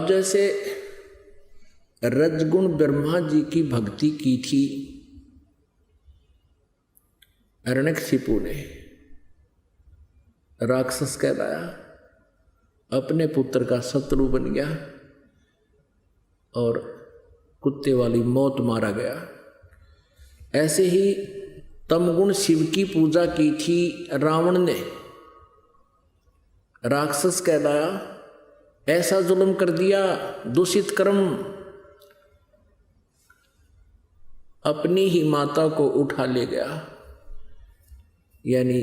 अब जैसे रजगुण ब्रह्मा जी की भक्ति की थी हिरण्यकशिपु ने, राक्षस कहलाया, अपने पुत्र का शत्रु बन गया और कुत्ते वाली मौत मारा गया। ऐसे ही तमगुण शिव की पूजा की थी रावण ने, राक्षस कहलाया, ऐसा जुल्म कर दिया, दूषित कर्म, अपनी ही माता को उठा ले गया। यानी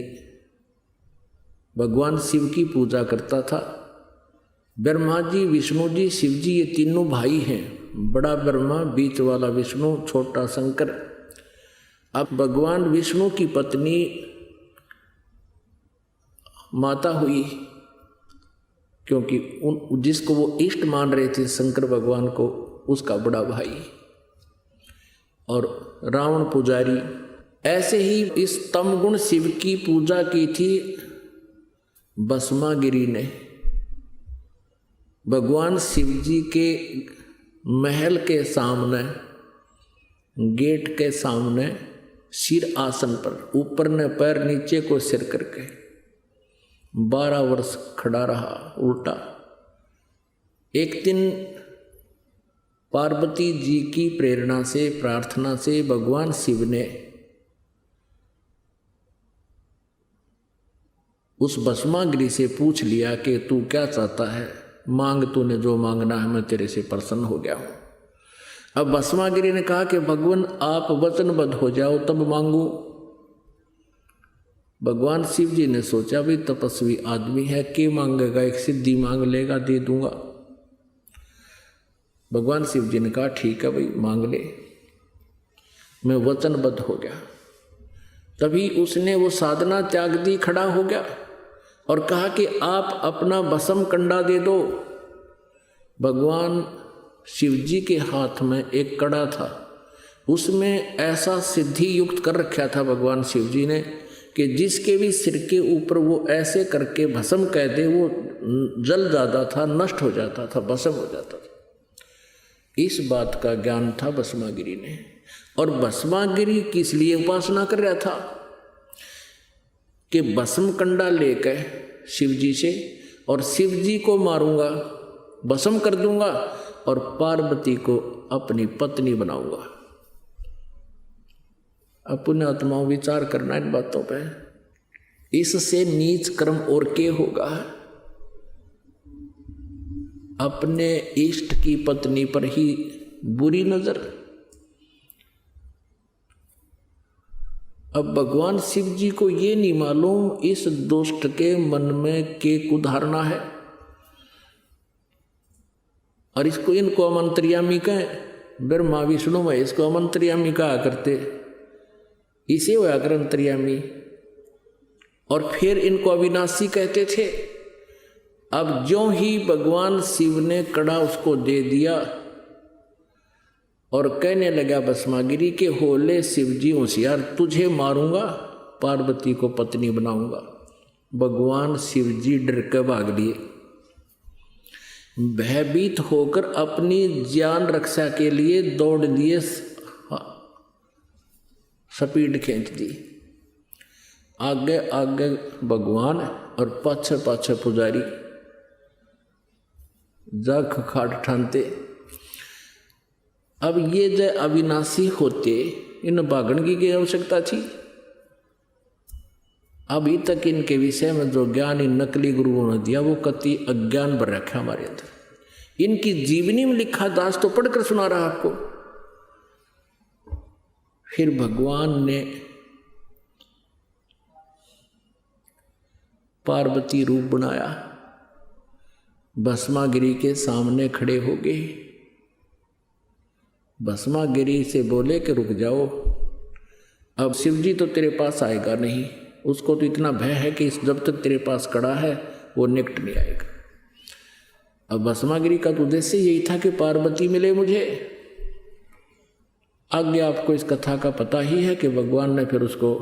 भगवान शिव की पूजा करता था। ब्रह्मा जी, विष्णु जी, शिव जी, ये तीनों भाई हैं, बड़ा ब्रह्मा, बीच वाला विष्णु, छोटा शंकर। अब भगवान विष्णु की पत्नी माता हुई, क्योंकि जिसको वो इष्ट मान रहे थे शंकर भगवान को, उसका बड़ा भाई, और रावण पुजारी। ऐसे ही इस तमगुण शिव की पूजा की थी भस्मागिरी ने। भगवान शिव जी के महल के सामने, गेट के सामने, सिर आसन पर, ऊपर ने पैर, नीचे को सिर करके 12 वर्ष खड़ा रहा उल्टा। एक दिन पार्वती जी की प्रेरणा से, प्रार्थना से भगवान शिव ने उस भस्मागिरी से पूछ लिया कि तू क्या चाहता है, मांग, तूने जो मांगना है, मैं तेरे से प्रसन्न हो गया हूं। अब भस्मागिरी ने कहा कि भगवान आप वचनबद्ध हो जाओ तब मांगू। भगवान शिव जी ने सोचा भी तपस्वी आदमी है, के मांगेगा, एक सिद्धि मांग लेगा, दे दूंगा। भगवान शिव जी ने कहा ठीक है भाई, मांग ले, मैं वचनबद्ध हो गया। तभी उसने वो साधना त्याग दी, खड़ा हो गया और कहा कि आप अपना भस्म कंडा दे दो। भगवान शिव जी के हाथ में एक कड़ा था, उसमें ऐसा सिद्धि युक्त कर रखा था भगवान शिव जी ने कि जिसके भी सिर के ऊपर वो ऐसे करके भस्म कह दे, वो जल जाता था, नष्ट हो जाता था, भस्म हो जाता था। इस बात का ज्ञान था भस्मागिरी ने। और भस्मागिरी किस लिए उपासना कर रहा था कि भस्म कंडा लेकर शिव जी से, और शिव जी को मारूंगा, भस्म कर दूंगा और पार्वती को अपनी पत्नी बनाऊंगा। अपने आत्माओं विचार करना इन बातों पे। इससे नीच कर्म और के होगा? अपने इष्ट की पत्नी पर ही बुरी नजर। अब भगवान शिव जी को ये नहीं मालूम इस दुष्ट के मन में के कुधारना है, और इसको, इनको अमंत्रियामी कहें। ब्रह्मा विष्णु महेश को अमंत्रियामी कहा करते, इसे होया कर अंतर्यामी। और फिर इनको अविनाशी कहते थे। अब ज्यों ही भगवान शिव ने कड़ा उसको दे दिया और कहने लगा भस्मागिरी के, होले शिव जी होशियार, तुझे मारूंगा, पार्वती को पत्नी बनाऊंगा। भगवान शिव जी डर के भाग लिए, भयभीत होकर अपनी जान रक्षा के लिए दौड़ दिए, स्पीड खींच दी। आगे आगे भगवान और पाछे पाछे पुजारी, जग खाट ठानते। अब ये जो अविनाशी होते, इन भागण की आवश्यकता थी? अभी तक इनके विषय में जो ज्ञान इन नकली गुरुओं ने दिया वो कति अज्ञान भर रखा हमारे अंदर। इनकी जीवनी में लिखा दास तो पढ़कर सुना रहा आपको। फिर भगवान ने पार्वती रूप बनाया, भस्मागिरी के सामने खड़े हो गए। भस्मागिरी से बोले कि रुक जाओ, अब शिवजी तो तेरे पास आएगा नहीं, उसको तो इतना भय है कि जब तक तेरे पास कड़ा है वो निकट नहीं आएगा। अब भस्मागिरी का तो उद्देश्य यही था कि पार्वती मिले मुझे। आगे आपको इस कथा का पता ही है कि भगवान ने फिर उसको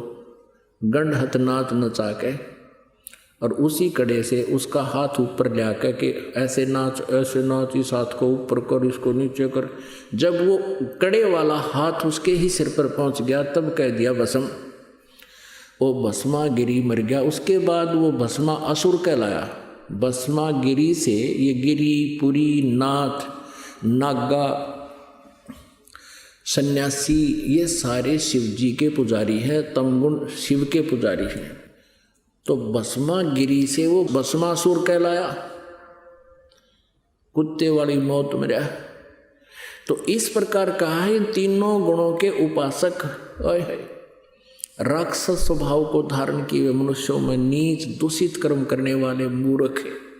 गंडहत नाच नचा के और उसी कड़े से उसका हाथ ऊपर ले आकर के ऐसे नाच इस हाथ को ऊपर कर, इसको नीचे कर। जब वो कड़े वाला हाथ उसके ही सिर पर पहुंच गया तब कह दिया भस्म। वो भस्मा गिरी मर गया। उसके बाद वो भस्मा असुर कहलाया। भस्मा गिरी से ये गिरी, पुरी, नाथ, नागा, सन्यासी ये सारे शिव जी के पुजारी हैं, तमगुण शिव के पुजारी हैं। तो भस्मा गिरी से वो भस्मासुर कहलाया, कुत्ते वाली मौत मरा। तो इस प्रकार कहा है इन तीनों गुणों के उपासक राक्षस स्वभाव को धारण किए हुए मनुष्यों में नीच दूषित कर्म करने वाले मूर्ख है।